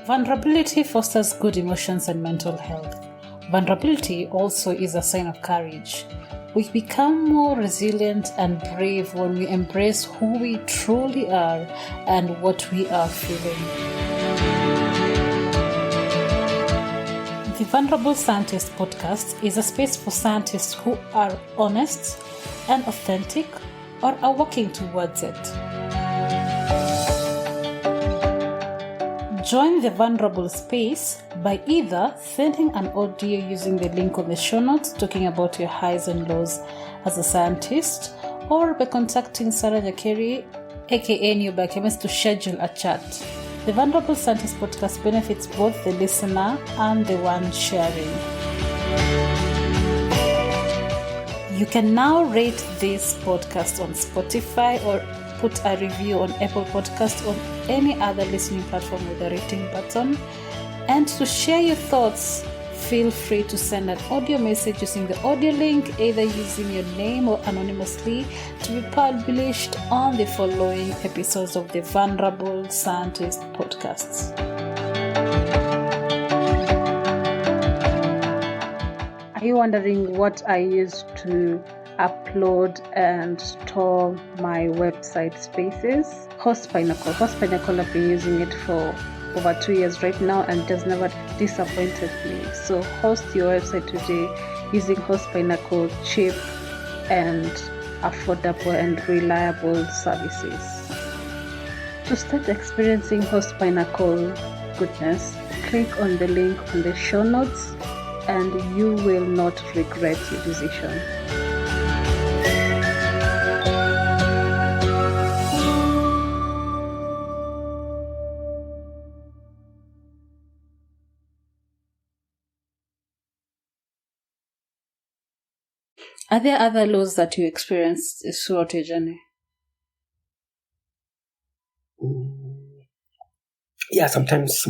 Vulnerability fosters good emotions and mental health. Vulnerability also is a sign of courage. We become more resilient and brave when we embrace who we truly are and what we are feeling. The Vulnerable Scientist podcast is a space for scientists who are honest and authentic or are working towards it. Join the vulnerable space by either sending an audio using the link on the show notes talking about your highs and lows as a scientist, or by contacting Sarah Nyakeri, aka New Biochemist, to schedule a chat. The Vulnerable Scientist podcast benefits both the listener and the one sharing. You can now rate this podcast on Spotify or put a review on Apple Podcasts or any other listening platform with a rating button. And to share your thoughts, feel free to send an audio message using the audio link, either using your name or anonymously, to be published on the following episodes of the Vulnerable Scientist podcasts. Are you wondering what I use to upload and store my website spaces? Host Pinnacle. I've been using it for over 2 years right now and it has never disappointed me. So host your website today using Host Pinnacle, cheap and affordable and reliable services. To start experiencing Host Pinnacle goodness, click on the link on the show notes and you will not regret your decision. Are there other lows that you experienced throughout your journey? Yeah, sometimes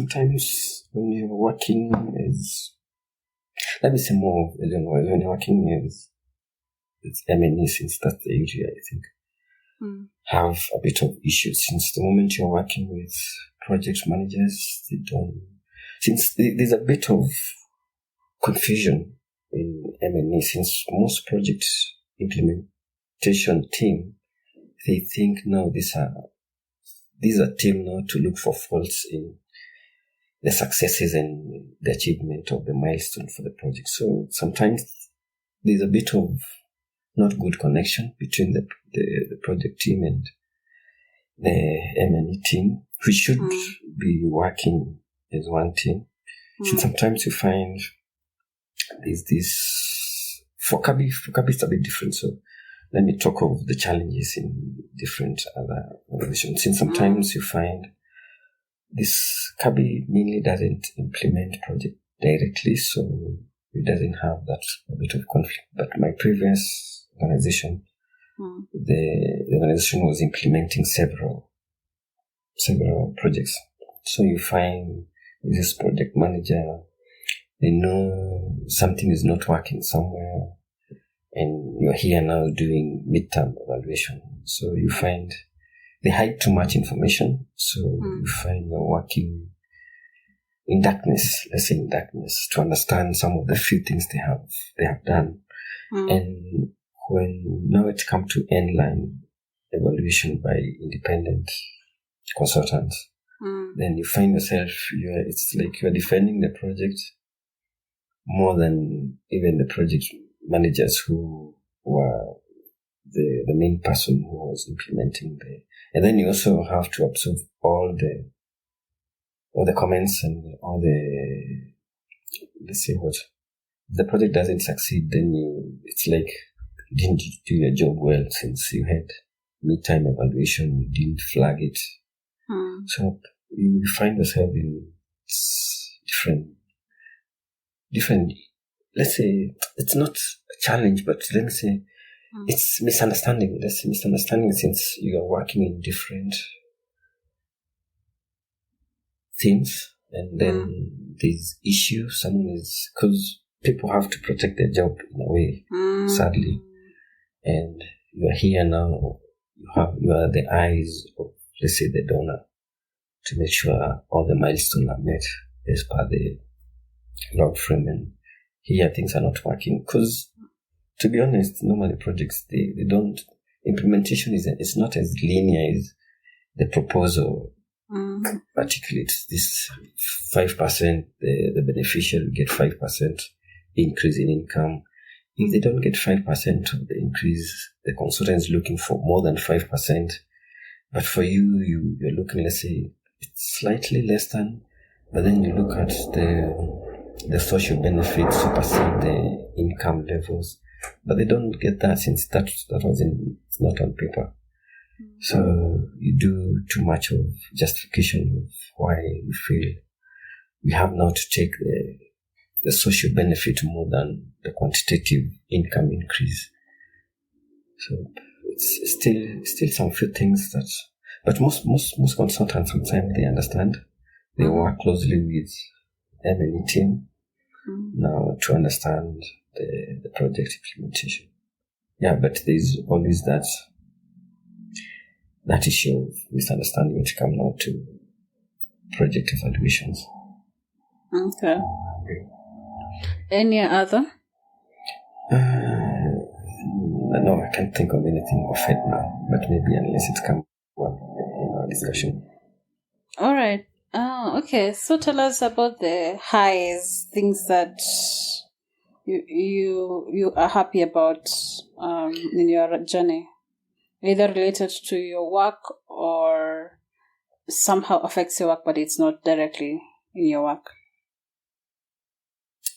when you're working let me say more, when you're working it's M&E, since that's the area, I think, have a bit of issues. Since the moment you're working with project managers, since there's a bit of confusion in M&E, since most project implementation team, they think, no, these are team now to look for faults in the successes and the achievement of the milestone for the project. So sometimes there's a bit of not good connection between the project team and the M&E team. We should be working as one team. Since sometimes you find there's this, for Kabi it's a bit different. So let me talk of the challenges in different other organizations. Since sometimes you find this Kabi mainly doesn't implement project directly, so it doesn't have that a bit of conflict. But my previous organization, the organization was implementing several projects. So you find this project manager, they know something is not working somewhere, and you're here now doing midterm evaluation. So you find they hide too much information. So you find you're working in darkness, let's say in darkness, to understand some of the few things they have done. And when now it comes to end-line evaluation by independent consultants, then you find yourself, it's like you're defending the project more than even the project managers who were the main person who was implementing and then you also have to absorb all the comments and all the, let's say what, if the project doesn't succeed, then it's like you didn't do your job well, since you had mid-time evaluation, you didn't flag it. So you find yourself in different, let's say, it's not a challenge, but let me say, it's misunderstanding. Let's say misunderstanding, since you are working in different teams, and then there's issues. Because people have to protect their job in a way, sadly. And you are here now, you are the eyes of, let's say, the donor. to make sure all the milestones are met as per the log frame. And here things are not working because, to be honest, normally projects they don't, implementation is not as linear as the proposal articulates. This 5%, the beneficiary get 5% increase in income. If they don't get 5% of the increase, the consultant is looking for more than 5%. But for you're looking, let's say, it's slightly less than, but then you look at the social benefits supersede the income levels. But they don't get that since that it's not on paper. So you do too much of justification of why you feel we have now to take the social benefit more than the quantitative income increase. So it's still some few things that, but most consultants sometimes they understand. They work closely with M&E team now to understand the project implementation. Yeah, but there's always that issue of misunderstanding which come now to project evaluations. Okay. Any other? No, I can't think of anything of it now, but maybe unless it comes up in our discussion. All right. Okay. So tell us about the highs, things that you are happy about in your journey, either related to your work or somehow affects your work, but it's not directly in your work.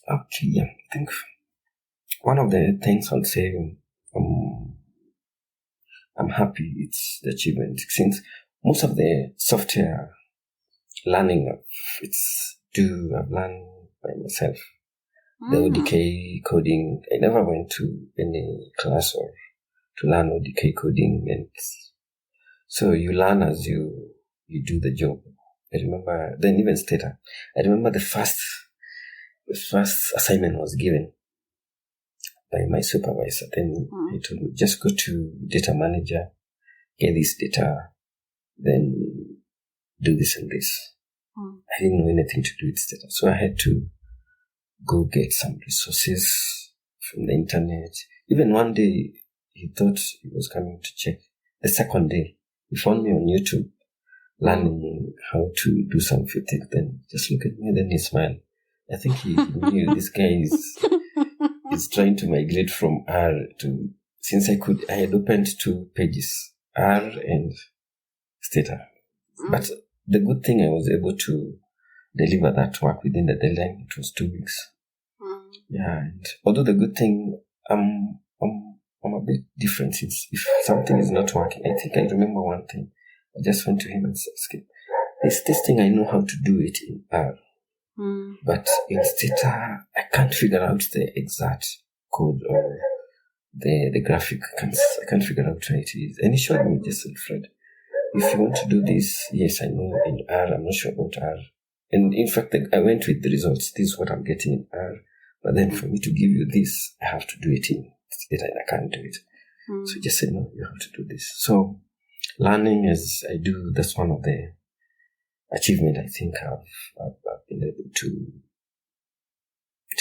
Okay, yeah. I think one of the things I'll say I'm happy it's the achievement, since most of the software learning I've learned by myself. The ODK coding, I never went to any class or to learn ODK coding, and so you learn as you do the job. I remember then even Stata. I remember the first assignment was given by my supervisor. Then he told me, just go to data manager, get this data, then do this and this. I didn't know anything to do with data, so I had to go get some resources from the internet. Even one day, he thought he was coming to check. The second day, he found me on YouTube, learning how to do some few things. Then just look at me, then he smiled. I think he knew this guy is trying to migrate from R to, since I had opened 2 pages, R and Stata. But the good thing, I was able to deliver that work within the deadline. It was 2 weeks. Yeah, and although the good thing, I'm a bit different, since if something is not working, I think I remember one thing. I just went to him and said, "Skip, this thing I know how to do it in R. But in Stata, I can't figure out the exact code or the graphic. I can't figure out what it is." And he showed me, just said, "Fred, if you want to do this, yes, I know in R, I'm not sure about R." And in fact, I went with the results. This is what I'm getting in R. But then for me to give you this, I have to do it in Stata, and I can't do it. So he just said, "No, you have to do this." So learning as I do, that's one of the achievement I think I've been able to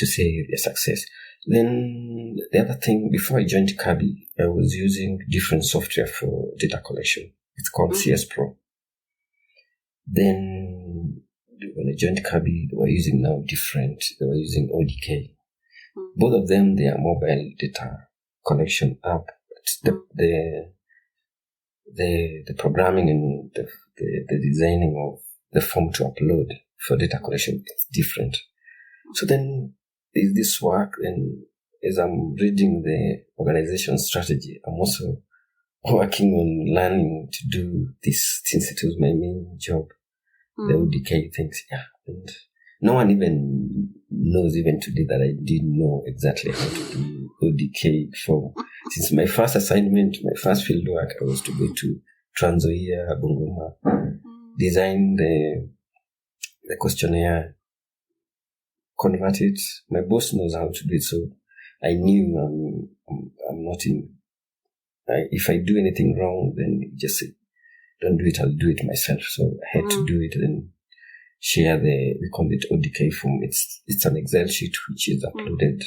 say a success. Then the other thing, before I joined Kabi, I was using different software for data collection. It's called CS Pro. Then when I joined Kabi, they were using they were using ODK. Both of them, they are mobile data collection app. But the programming and the designing of the form to upload for data collection is different. So then there's this work, and as I'm reading the organization strategy, I'm also working on learning to do this, since it was my main job, the ODK things. Yeah, and no one even knows even today that I didn't know exactly how to do ODK before. Since my first assignment, my first field work, I was to go to Trans Nzoia, Bungoma, design the questionnaire, convert it. My boss knows how to do it, so I knew I'm not in. If I do anything wrong, then just say, don't do it, I'll do it myself. So I had to do it and share we call it ODK form. It's an Excel sheet which is uploaded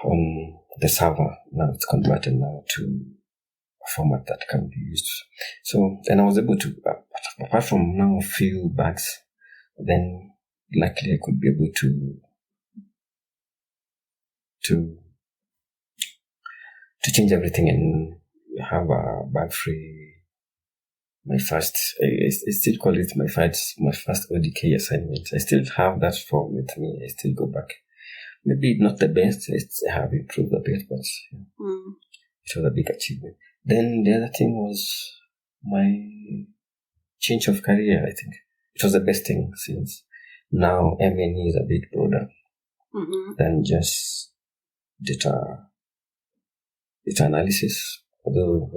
on the server. Now it's converted now to a format that can be used. So, and I was able to, apart from now a few bugs, then luckily I could be able to change everything and have a bug-free. I still call it my first ODK assignment. I still have that form with me. I still go back. Maybe not the best. I have improved a bit, but it was a big achievement. Then the other thing was my change of career. I think it was the best thing, since now M&E is a bit broader than just data analysis. Although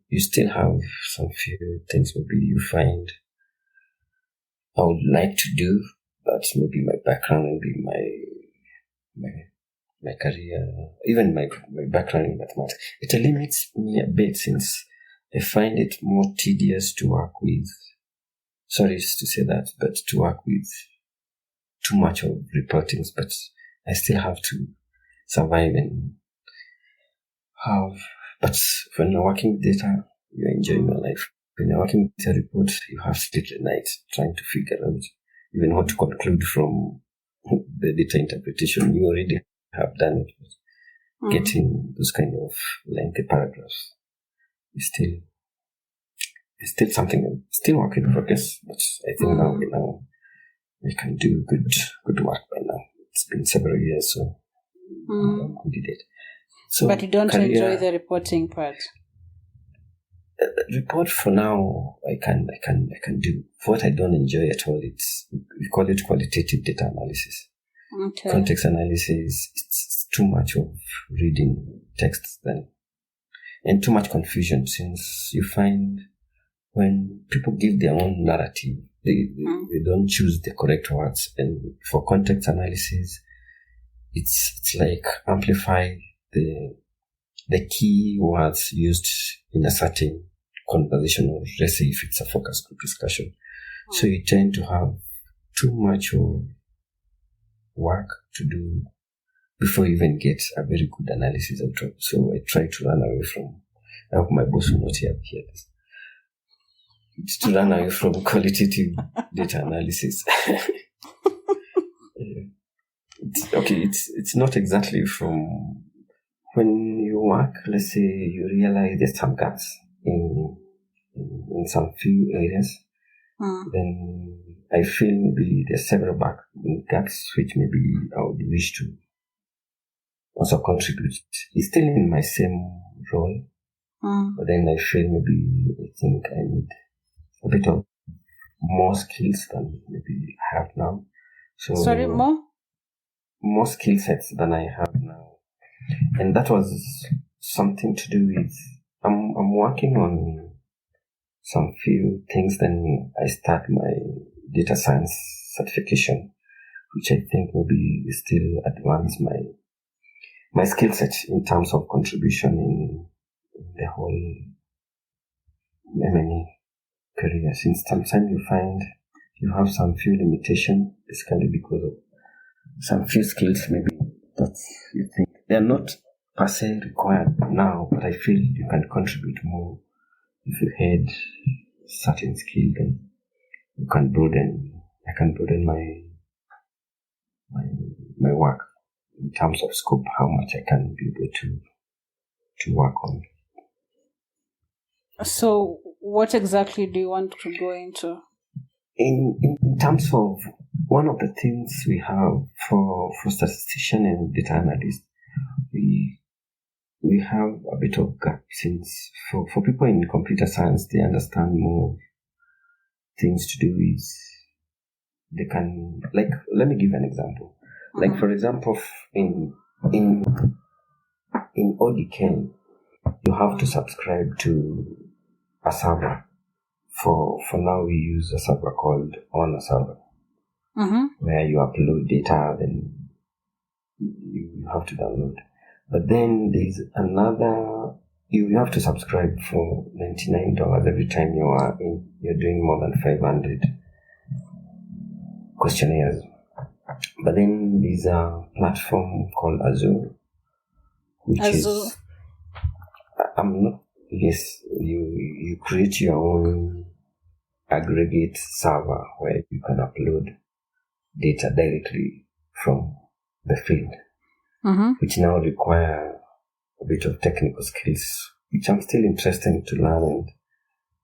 you still have some few things maybe you find I would like to do, but maybe my background, maybe my career, even my background in mathematics, it limits me a bit, since I find it more tedious to work with, sorry to say that, but to work with too much of reportings, but I still have to survive and have. But when you're working with data, you're enjoying your life. When you're working with a report, you have to sleep at night trying to figure out even what to conclude from the data interpretation. You already have done it. But getting those kind of lengthy paragraphs is still something, still work in progress. But I think now we can do good work by now. It's been several years, so we did it. So, but you don't enjoy the reporting part. Report for now, I can do. For what I don't enjoy at all, we call it qualitative data analysis. Okay. Context analysis, it's too much of reading texts then, and too much confusion, since you find when people give their own narrative, they don't choose the correct words. And for context analysis, it's like amplify the key words used in a certain conversation, or let's say if it's a focus group discussion. So you tend to have too much of work to do before you even get a very good analysis out of it. So I try to run away from, I hope my boss will not hear this. It's to run away from qualitative data analysis. It's not exactly from when you work, let's say you realize there's some gaps in some few areas, then I feel maybe there's several gaps which maybe I would wish to also contribute. It's still in my same role, but then I feel I think I need a bit of more skills than maybe I have now. So sorry, more skill sets than I have now. And that was something to do with, I'm working on some few things, then I start my data science certification, which I think maybe still advance my skill set in terms of contribution in the whole M&E career. Since sometimes you find you have some few limitation, basically because of some few skills maybe that you think they are not per se required now, but I feel you can contribute more if you had certain skill. Then you can broaden. I can broaden my work in terms of scope, how much I can be able to work on. So, what exactly do you want to go into? In terms of one of the things we have for statistician and data analyst, we have a bit of gap, since for people in computer science, they understand more things to do with, they can, like, let me give an example. Like, for example, in ODK, you have to subscribe to a server. For now, we use a server called On a Server, where you upload data, then you have to download. But then there's another you have to subscribe for $99 every time you're doing more than 500 questionnaires. But then there's a platform called Azure, which is you create your own aggregate server where you can upload data directly from the field, which now require a bit of technical skills, which I'm still interested to learn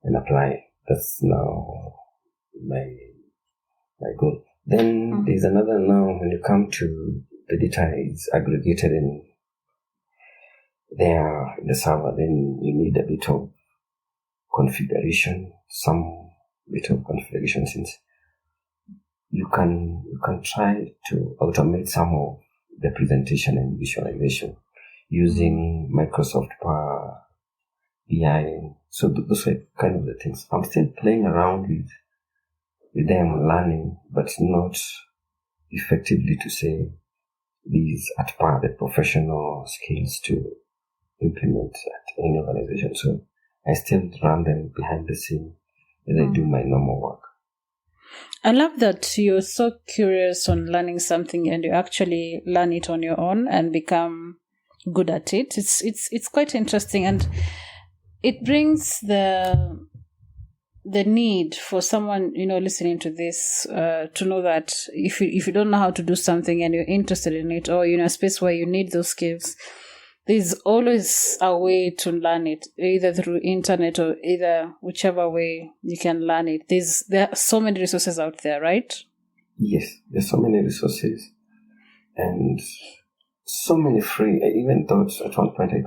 and apply. That's now my goal. Then there's another now, when you come to the data is aggregated in there in the server, then you need a bit of configuration, since you can try to automate some of the presentation and visualization using Microsoft Power BI. So those are kind of the things. I'm still playing around with them, learning, but not effectively to say these at par the professional skills to implement at any organization. So I still run them behind the scene as I do my normal work. I love that you're so curious on learning something and you actually learn it on your own and become good at it. It's quite interesting, and it brings the need for someone, listening to this, to know that if you don't know how to do something and you're interested in it, or you're in a space where you need those skills, there's always a way to learn it, either through internet or either whichever way you can learn it. There are so many resources out there, right? Yes, there's so many resources and so many free. I even thought at one point I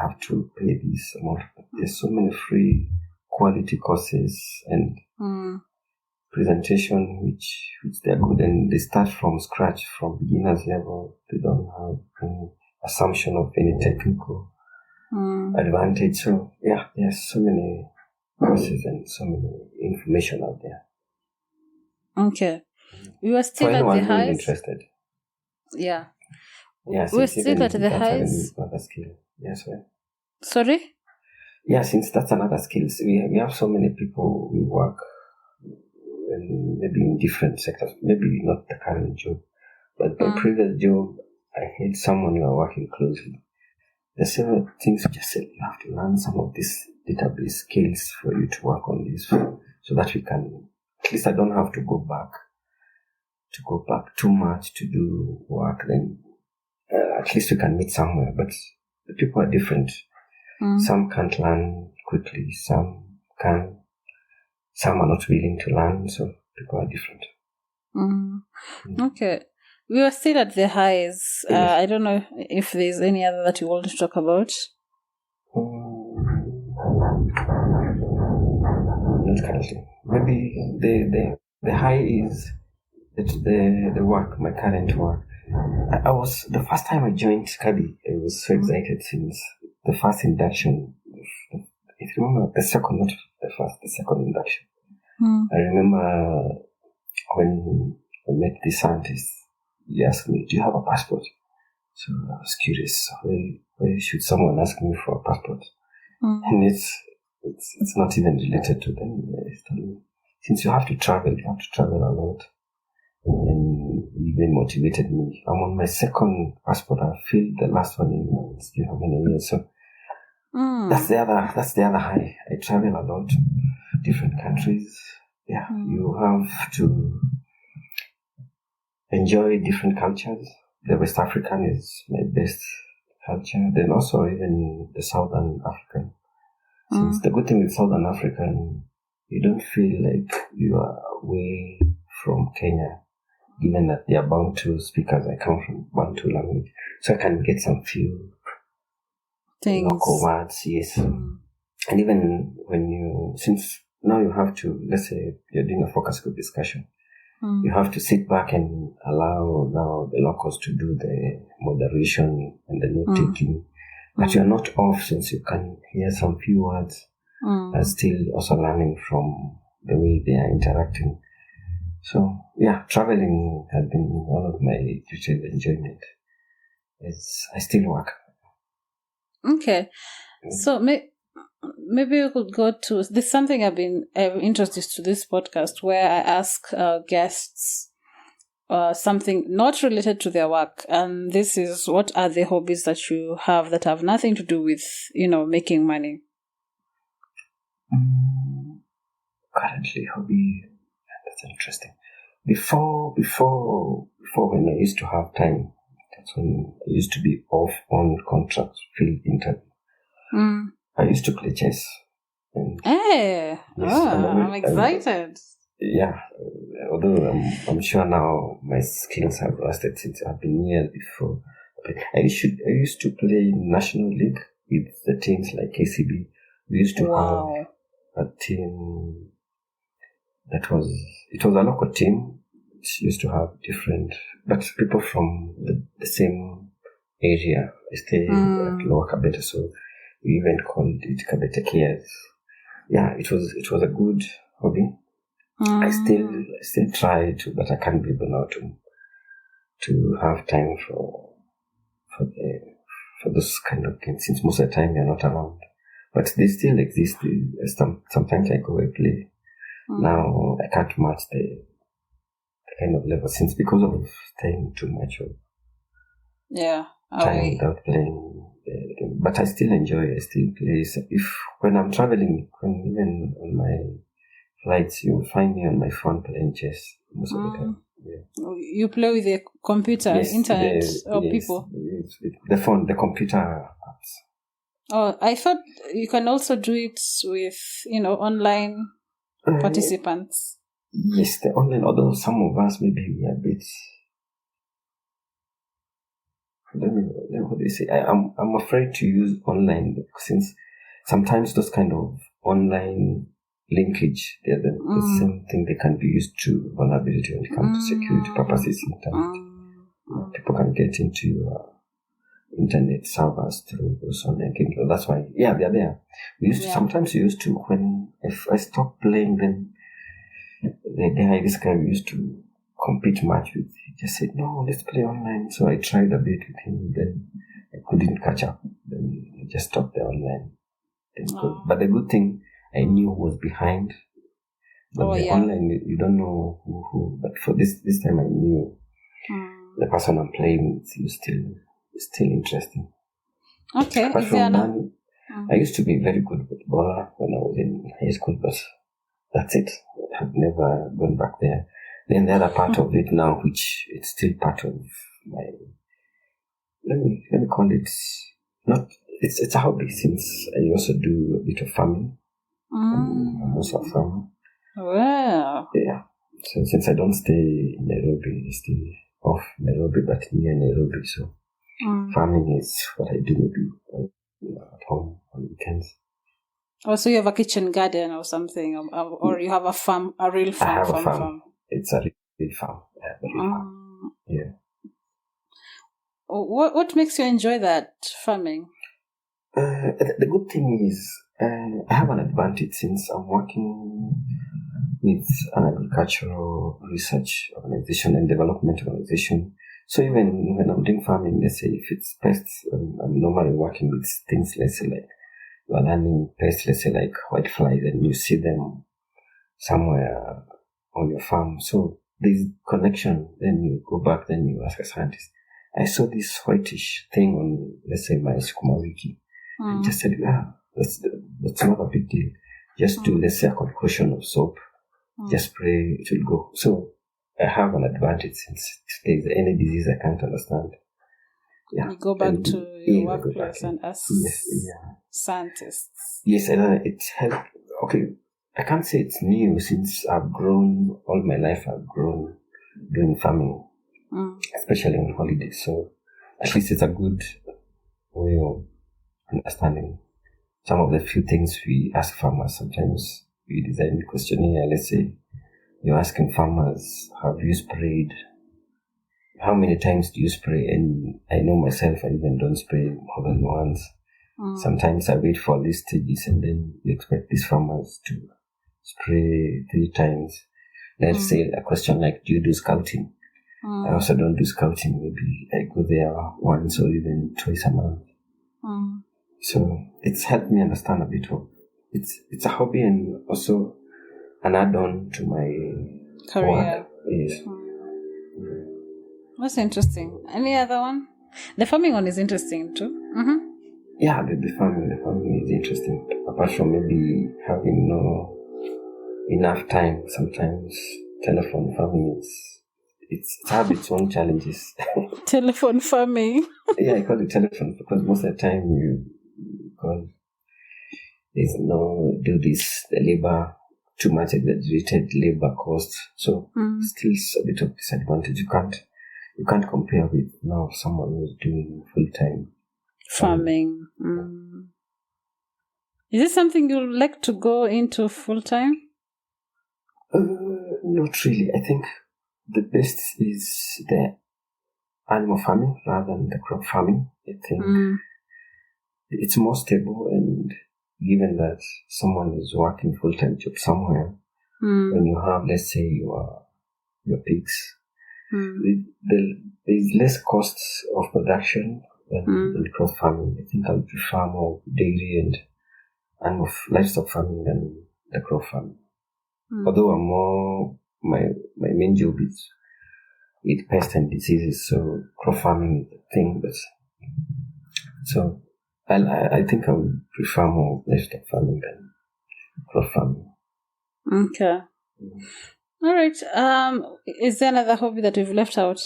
have to pay this amount. There's so many free quality courses and presentation which they're good, and they start from scratch, from beginner's level. They don't have any assumption of any technical advantage. So yeah, there's so many courses and so many information out there. Okay, we were still at the highs. Interested. Yeah. Yeah, we're still at the highs. Another skill. Yes, right. Sorry? Yeah, since that's another skill. We have so many people we work in, maybe in different sectors. Maybe not the current job, but my previous job, I had someone you are working closely. There's several things you just said. You have to learn some of these database skills for you to work on this, so that we can, at least I don't have to go back too much to do work. Then at least we can meet somewhere. But the people are different. Some can't learn quickly. Some can. Some are not willing to learn. So people are different. Okay. We were still at the highs. Yes. I don't know if there's any other that you want to talk about. Not currently. Maybe the high is the work, my current work. I was, the first time I joined Kabi, I was so excited since the first induction. If you remember, the second induction. I remember when I met the scientist, he asked me, "Do you have a passport?" So I was curious. Why should someone ask me for a passport? And it's not even related to them. Since you have to travel a lot. And even motivated me. I'm on my second passport. I filled the last one in still how many years. So that's the other high. I travel a lot, different countries. Yeah, you have to enjoy different cultures. The West African is my best culture. Then also even the Southern African. Since the good thing with Southern African, you don't feel like you are away from Kenya, given that they are Bantu speakers. I come from Bantu language, so I can get some few things, local words. Yes, and even since now you have to, let's say you're doing a focus group discussion, you have to sit back and allow now the locals to do the moderation and the note taking, but you're not off, since you can hear some few words, and still also learning from the way they are interacting. So yeah, traveling has been one of my future enjoyment. I still work. Okay. So maybe we could go to this. Something I've been interested to this podcast where I ask guests something not related to their work, and this is, what are the hobbies that you have that have nothing to do with making money? Currently, hobby. That's interesting. Before when I used to have time, that's when I used to be off on contract field interview. I used to play chess. Hey, I'm excited. Although I'm sure now my skills have rusted since I've been years before. But I used to play national league with the teams like KCB. We used to have a team it was a local team. It used to have different, but people from the same area. I stay at Lower Kabete, so we even called it Kabete Kiers. Yeah, it was a good hobby. I still try to, but I can't be able now to have time for those kind of games, since most of the time they're not around. But they still exist. Sometimes I go and play. Now I can't match the kind of level, since because of staying too much of time without playing. But I still enjoy. I still play. So when I'm traveling, even on my flights, you'll find me on my phone playing chess most of the time. Yeah. You play with the computer, internet, or people? Yes, with the phone, the computer apps. Oh, I thought you can also do it with, online participants. Yes, the online, although some of us maybe we are a bit, what do you say? I'm afraid to use online, since sometimes those kind of online linkage, they're the same thing. They can be used to vulnerability when it comes to security purposes. People can get into your internet servers through those online games. That's why, they're there. Sometimes we used to, if I stopped playing, then this guy we used to compete much with, he just said, no, let's play online. So I tried a bit with him, then I couldn't catch up. Then I just stopped the online. But the good thing, I knew who was behind. But online, you don't know who. But for this time, I knew the person I'm playing with is still interesting. Okay. Apart from that, I used to be very good footballer when I was in high school, but that's it. I've never gone back there. Then the other part of it now, which it's still part of my, let me call it, it's a hobby, since I also do a bit of farming. I'm also a farmer. Wow. Yeah. So since I don't stay in Nairobi, I stay off Nairobi, but near Nairobi, so farming is what I do maybe at home on weekends. Oh, so you have a kitchen garden or something, or you have a farm, a real farm? I have a farm. It's a real farm. I have a real farm. Yeah. What makes you enjoy that farming? The good thing is, I have an advantage, since I'm working with an agricultural research organization and development organization. So even when I'm doing farming, let's say if it's pests, I'm normally working with things, let's say like you're learning pests, let's say like whiteflies, and you see them somewhere on your farm. So there's connection. Then you go back, then you ask a scientist, I saw this whitish thing on, let's say, my Sukuma wiki. And just said, that's not a big deal. Just do, let's say, a concoction of soap. Just spray, it will go. So I have an advantage, since if there's any disease I can't understand. Yeah. You go back to your workplace and ask scientists. Yes, and it helped. Okay, I can't say it's new, since I've grown, all my life I've grown doing farming, especially on holidays. So at least it's a good way of understanding some of the few things we ask farmers. Sometimes we design a questionnaire. Let's say you're asking farmers, have you sprayed? How many times do you spray? And I know myself, I even don't spray more than once. Sometimes I wait for these stages, and then you expect these farmers to spray 3 times. Let's say a question like, do you do scouting? I also don't do scouting. Maybe I go there once or even twice a month. So it's helped me understand a bit of it's a hobby and also an add-on to my Career. work. Yes. That's interesting. Any other one? The farming one is interesting too. Mm-hmm. Yeah, the farming is interesting. Apart from maybe having no enough time, sometimes telephone farming it's have its own challenges. Telephone farming. Yeah, I call it telephone because most of the time because there's the labor, too much exaggerated labor cost. So still a bit of disadvantage. You can't compare with now someone who's doing full time farming. Is this something you'd like to go into full time? Not really. I think the best is the animal farming rather than the crop farming. I think it's more stable, and given that someone is working full-time job somewhere, when you have, let's say, your pigs, there's less costs of production than crop farming. I think I would prefer more dairy and animal livestock farming than the crop farming. Although I'm more my main job is with pests and diseases, so crop farming is a thing. But so I think I would prefer more livestock farming than crop farming. Okay. All right. Is there another hobby that we've left out?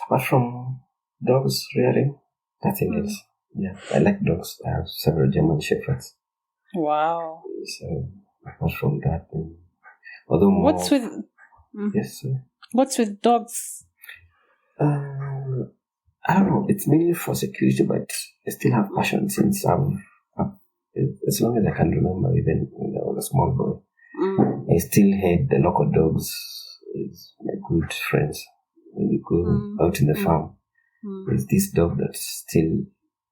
Apart from dogs rearing, nothing else. Yeah, I like dogs. I have several German Shepherds. Wow. So apart from that, although more. What's with? Yes, sir. What's with dogs? I don't know. It's mainly for security, but I still have passion since as long as I can remember, even when I was a small boy. I still had the local dogs as my good friends. When you go out in the farm, there's this dog that's still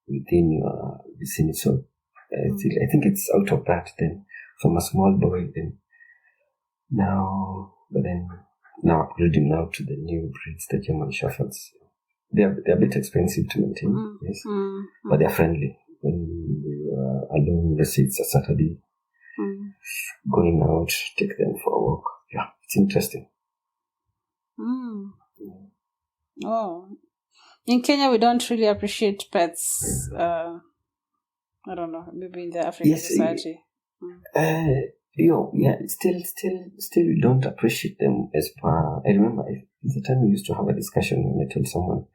within your vicinity. So I think it's out of that then. From a small boy then now upgrading now to the new breeds, the German Shepherds. They're a bit expensive to maintain, yes, but they're friendly. When you are alone, let's say it's a Saturday, going out, take them for a walk. Yeah, it's interesting. Oh, in Kenya we don't really appreciate pets. I don't know, maybe in the African society. Still we don't appreciate them as per. I remember there's a time we used to have a discussion when I told someone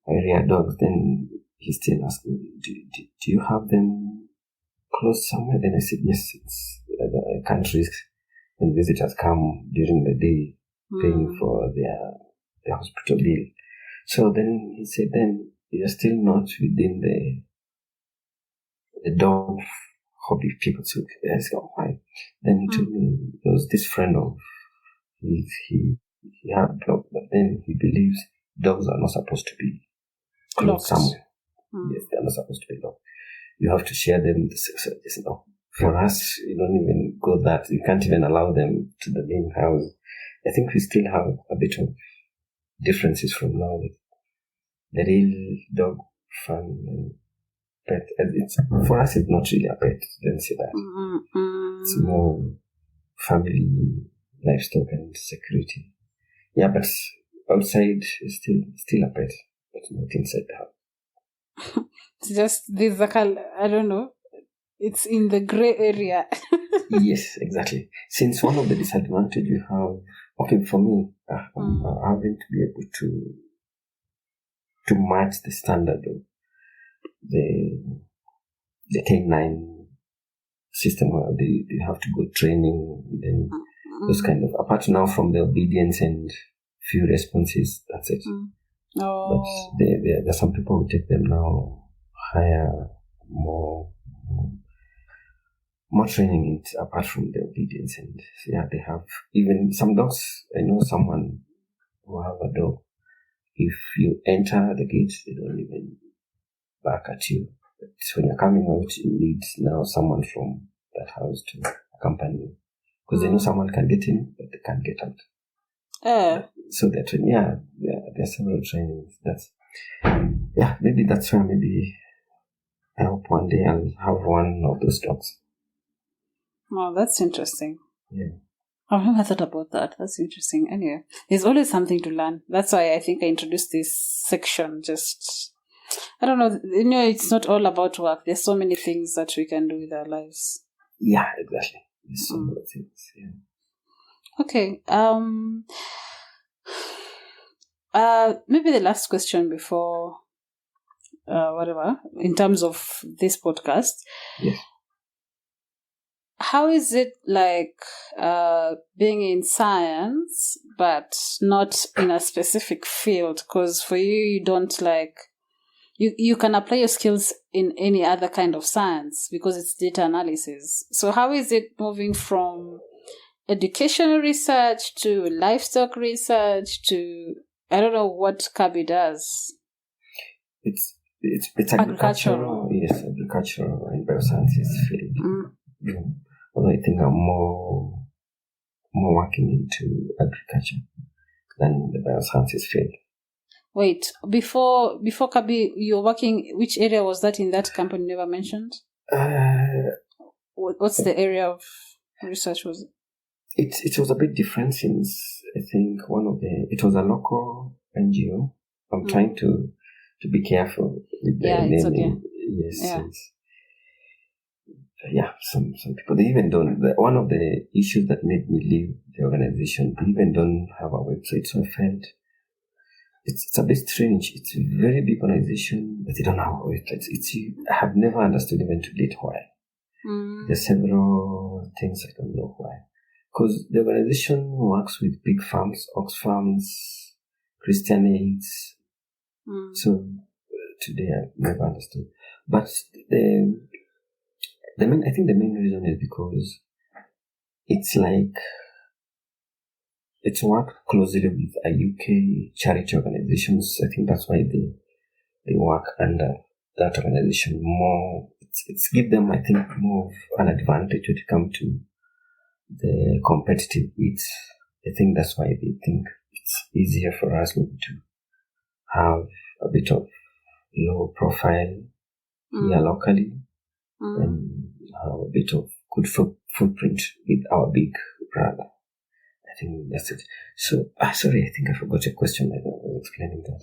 I rear dogs, then he still asked me, do you have them close somewhere? Then I said, yes, I can't risk when visitors come during the day paying for their hospital bill. So then he said, then you're still not within the dog hobby people. So I said, oh, why? Then he told me there was this friend of his, he had a dog, but then he believes dogs are not supposed to be close somewhere. Yes, they're not supposed to be locked. You have to share them. For us, you don't even go that. You can't even allow them to the main house. I think we still have a bit of differences from now. The real dog fun and pet. For us, it's not really a pet. Don't say that. It's more family, livestock, and security. Yeah, but outside is still a pet, but not inside the house. It's just this, I don't know. It's in the gray area. Yes, exactly. Since one of the disadvantages you have, okay, for me, having to be able to match the standard of the K9 system where they have to go training, then those kind of, apart now from the obedience and few responses, that's it. But there are some people who take them now higher, more training it apart from the obedience, and yeah, they have even some dogs. I know someone who have a dog. If you enter the gate, they don't even bark at you. But when you're coming out, you need now someone from that house to accompany you, because they know someone can get in, but they can't get out. So they're training. Yeah, there are several trainings. Maybe that's where maybe I hope one day I'll have one of those dogs. Oh, that's interesting. Yeah. I've never thought about that. That's interesting. Anyway, there's always something to learn. That's why I think I introduced this section. Just, I don't know. It's not all about work. There's so many things that we can do with our lives. Yeah, exactly. There's so many things. Yeah. Okay. Maybe the last question before, whatever, in terms of this podcast. Yes. How is it like being in science, but not in a specific field? Because for you don't you can apply your skills in any other kind of science because it's data analysis. So how is it moving from educational research to livestock research to, I don't know what Kabi does? It's agricultural. Yes, agricultural and biosciences field. Yeah. Although I think I'm more working into agriculture than the biosciences field. Wait, before Kabi, you're working, which area was that in that company you never mentioned? What's the area of research was it? It was a bit different since I think it was a local NGO. I'm trying to be careful with the naming. It's okay. Yes. Yeah, some people, they even don't. One of the issues that made me leave the organization, they even don't have a website. So I felt it's a bit strange. It's a very big organization, but they don't have a website. I have never understood even to date why. There's several things I don't know why. Because the organization works with big farms, ox farms, Christian aids. So today I've never understood. But I think the main reason is because it's work closely with a UK charity organizations. I think that's why they work under that organization more. It's give them, I think, more of an advantage when it comes to the competitive bids. I think that's why they think it's easier for us maybe to have a bit of low profile here locally and have a bit of good footprint with our big brother. I think that's it. So, sorry, I think I forgot your question. I was explaining that.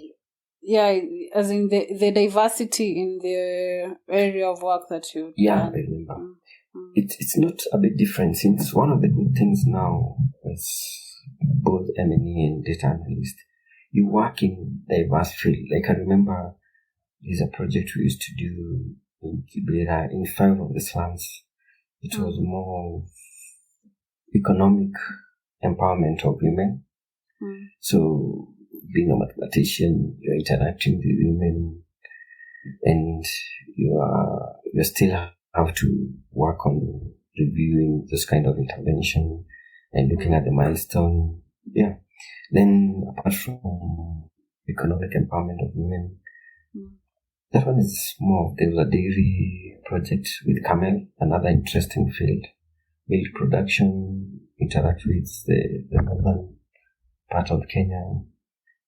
Yeah, as in the diversity in the area of work that you I remember. It's not a bit different since one of the good things now is both M&E and data analyst. You work in diverse field. Like I remember there's a project we used to do in Kibera in 5 of the slums. It was more economic empowerment of women. So being a mathematician, you're interacting with women and you still have to work on reviewing this kind of intervention and looking at the milestone. Yeah. Then apart from economic empowerment of women, that one is more, there was a dairy project with camel, another interesting field. Milk production, interact with the northern part of Kenya.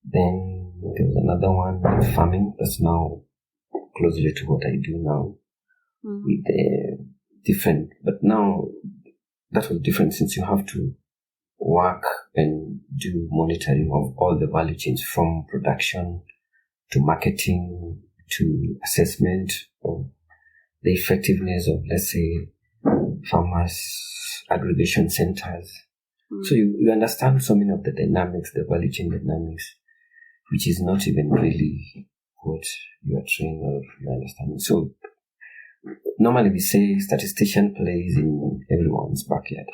Then there was another one with farming that's now closely to what I do now. With the different, but now that was different since you have to work and do monitoring of all the value chains from production to marketing to assessment of the effectiveness of, let's say, farmers, aggregation centers. So you understand so many of the dynamics, the value chain dynamics, which is not even really what you are trained or you understand. So normally we say statistician plays in everyone's backyard.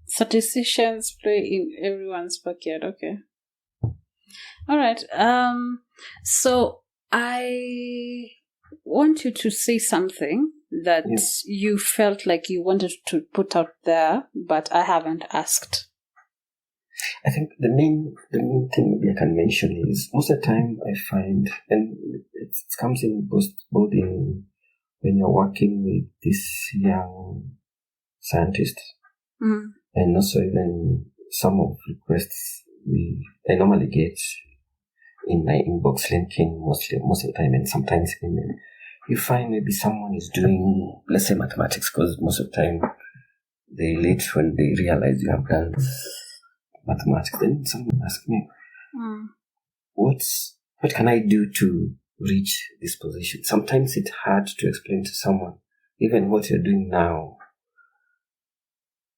Statisticians play in everyone's backyard. Okay. All right. So I want you to say something that you felt like you wanted to put out there, but I haven't asked. I think the main thing maybe I can mention is most of the time I find, and it comes in both in when you're working with this young scientist, and also even some of requests I normally get in my inbox linking most of the time, and sometimes email. You find maybe someone is doing, let's say, mathematics, because most of the time they late when they realize you have done mathematics. Then someone asks me, what can I do to reach this position? Sometimes it's hard to explain to someone, even what you're doing now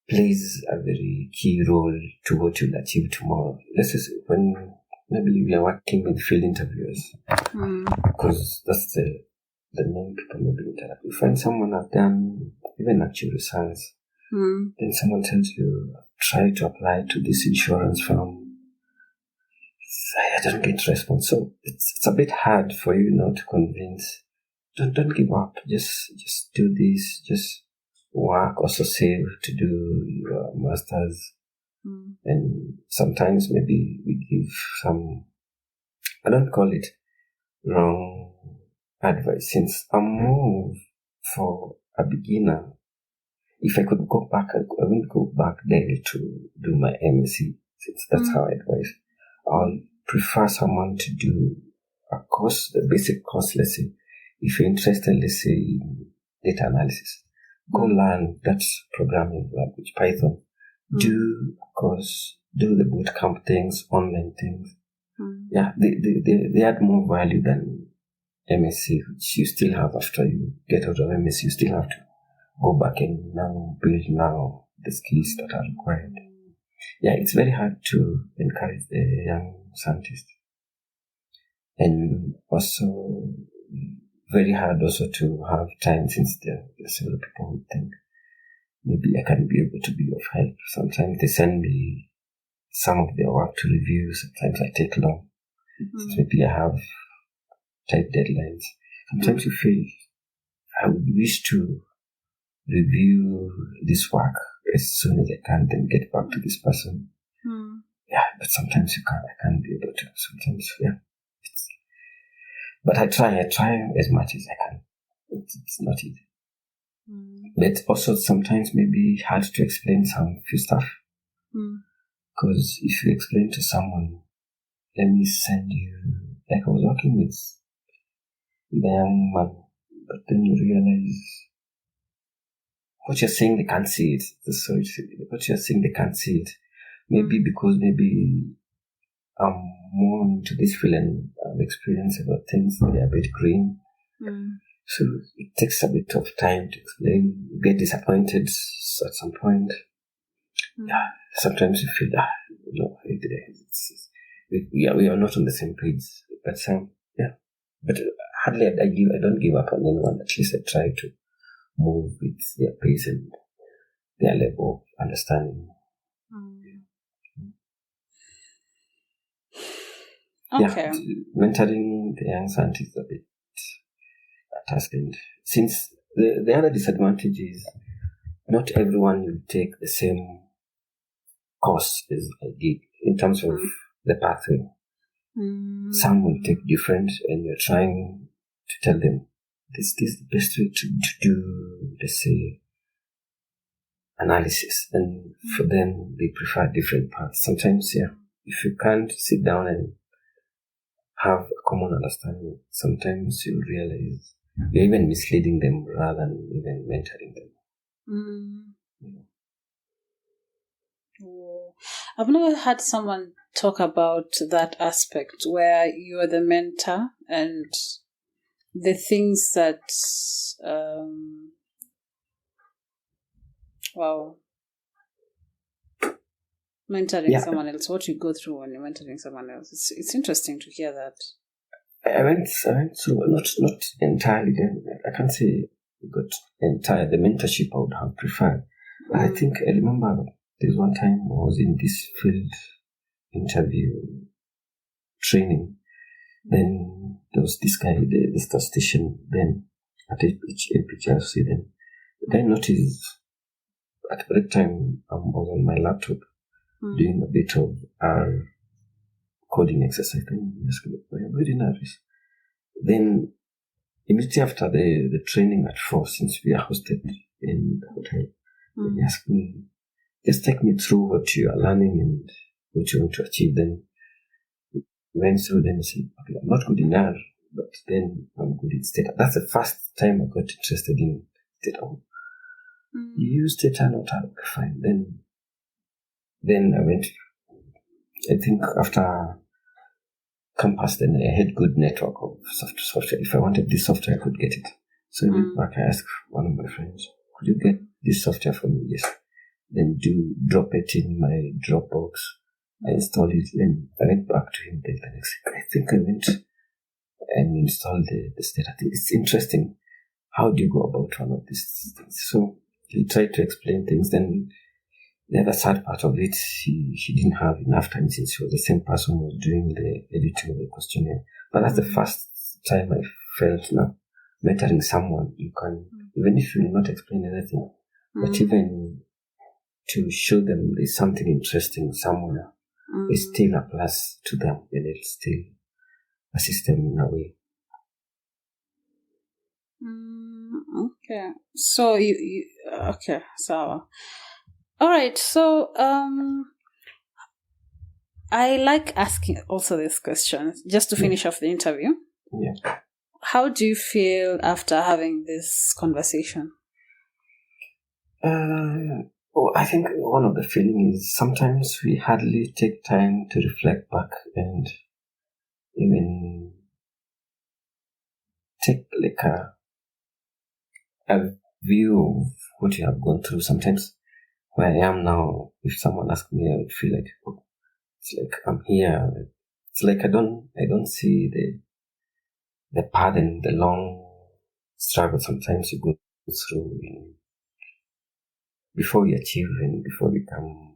plays a very key role to what you'll achieve tomorrow. Let's say when maybe we are working with field interviewers, because that's the main people maybe interact. You find someone have done even actuary science, then someone tells you, try to apply to this insurance firm. I don't get response. So it's a bit hard for you now to convince. Don't give up. Just do this. Just work. Also save to do your masters. And sometimes maybe we give some, I don't call it wrong advice. Since a move for a beginner, if I could go back, I wouldn't go back there to do my MSc, since that's how I advise. I'll prefer someone to do a course, the basic course, let's say. If you're interested, let's say, in data analysis, go learn that programming language, Python. Do a course, do the bootcamp things, online things. Yeah, they add more value than MSc, which you still have after you get out of MSc. You still have to go back and now build the skills that are required. Yeah, it's very hard to encourage the young scientists. And also very hard also to have time, since there are several people who think maybe I can be able to be of help. Sometimes they send me some of their work to review. Sometimes I take long. Since maybe I have tight deadlines. Sometimes you feel, I would wish to review this work as soon as I can, then get back to this person. Yeah, but sometimes I can't be able to. Sometimes, yeah. But I try as much as I can. It's not easy. But also sometimes maybe hard to explain some few stuff. Because if you explain to someone, let me send you, like I was working with the young man, but then you realize what you're saying, they can't see it. So what you're saying, they can't see it. Maybe because I'm more into this field and I've experienced about things, they're a bit green. So it takes a bit of time to explain. You get disappointed at some point. Yeah, sometimes you feel we are not on the same page. But but hardly I don't give up on anyone. At least I try to move with their pace and their level of understanding. Okay. Yeah, mentoring the young scientists is a bit a task, and since the other disadvantage is not everyone will take the same course as I did in terms of the pathway. Some will take different, and you're trying to tell them this is the best way to do, let's say, analysis, and for them they prefer different paths. Sometimes, if you can't sit down and have a common understanding, sometimes you realize you're even misleading them rather than even mentoring them. I've never had someone talk about that aspect where you're the mentor and the things that mentoring someone else, what you go through when you're mentoring someone else. It's interesting to hear that. I went through, not entirely, I can't say got entire, the mentorship I would have preferred. But I think I remember there's one time I was in this field interview training. Then there was this guy, the statistician, then at HRC, then I noticed at break time I was on my laptop doing a bit of our coding exercise. Then he asked me, "I'm very nervous." Then immediately after the training at 4, since we are hosted in the hotel, he asked me, "Just take me through what you are learning and what you want to achieve." Then went through, then you say, okay, I'm not good in R, but then I'm good in Stata. That's the first time I got interested in Stata. You use Stata, not R, okay, fine. Then I went, I think after campus, then I had good network of software. If I wanted this software, I could get it. So I went back, I asked one of my friends, could you get this software for me? Yes. Then drop it in my Dropbox. I installed it, then I went back to him the next week. I think I went and installed the Stata thing. It's interesting. How do you go about one of these things? So he tried to explain things. Then the other sad part of it, she didn't have enough time since she was the same person who was doing the editing of the questionnaire. But that's the first time I felt now mentoring someone. You can, even if you will not explain anything, but even to show them there's something interesting somewhere, it's still a plus to them, and it's still assist them in a way. Okay. So you okay, so all right. So I like asking also this question just to finish off the interview. Yeah. How do you feel after having this conversation? I think one of the feelings is sometimes we hardly take time to reflect back and even take like a view of what you have gone through. Sometimes where I am now, if someone asks me, I would feel like, oh, it's like I'm here. It's like I don't see the path and the long struggle sometimes you go through before we achieve and before we become,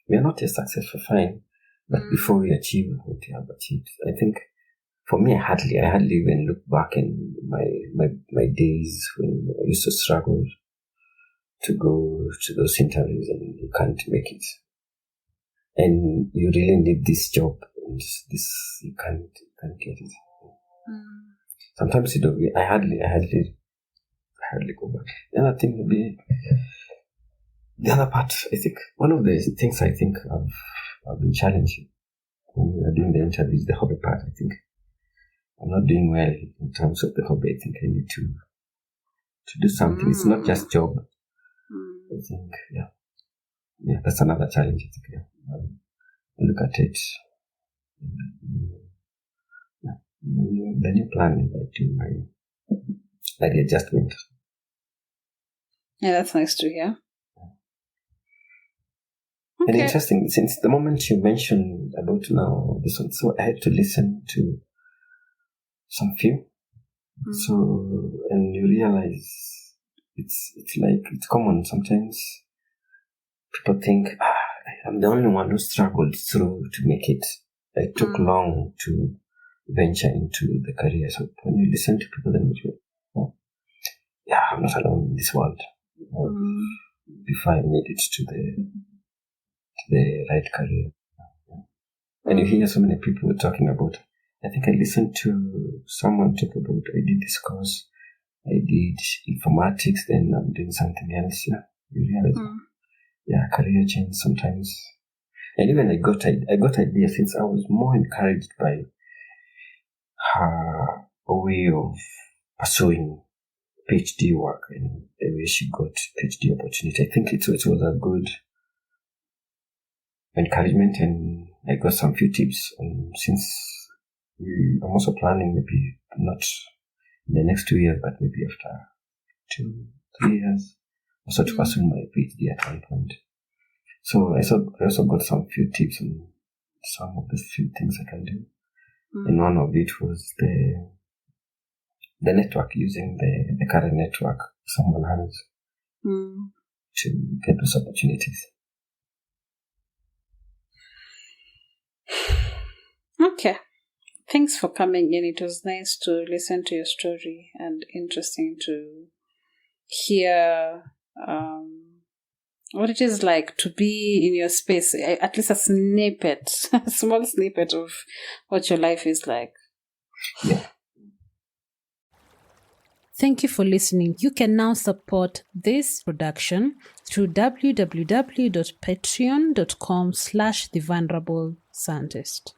we are not a successful, fine, but before we achieve what we have achieved. I think for me, I hardly even look back in my days when I used to struggle to go to those interviews and you can't make it. And you really need this job and this, you can't get it. Sometimes you don't, I hardly go back. The other thing would be, the other part, I think, one of the things I think I've been challenging when we are doing the interviews, the hobby part. I think I'm not doing well in terms of the hobby. I think I need to do something. It's not just job. I think, yeah, that's another challenge. I think, I look at it. The new plan is like doing the adjustment. Yeah, that's nice to hear. And interesting, since the moment you mentioned about now this one, so I had to listen to some few. So, and you realize it's like, it's common. Sometimes people think, I'm the only one who struggled through to make it. It took long to venture into the career. So when you listen to people, then you go, I'm not alone in this world. Before I made it to the right career. And you hear so many people talking about, I think I listened to someone talk about, I did this course, I did informatics, then I'm doing something else. Yeah, you realize, career change sometimes. And even I got ideas since I was more encouraged by her way of pursuing PhD work and the way she got PhD opportunity. I think it was a good encouragement, and I got some few tips. And since I'm also planning, maybe not in the next 2 years, but maybe after 2-3 years, also to pursue my PhD at one point. So I also got some few tips on some of the few things I can do. And one of it was the network, using the current network someone has to get those opportunities. Okay. Thanks for coming in. It was nice to listen to your story and interesting to hear what it is like to be in your space, at least a small snippet of what your life is like. Yeah. Thank you for listening. You can now support this production through www.patreon.com/thevulnerable scientist.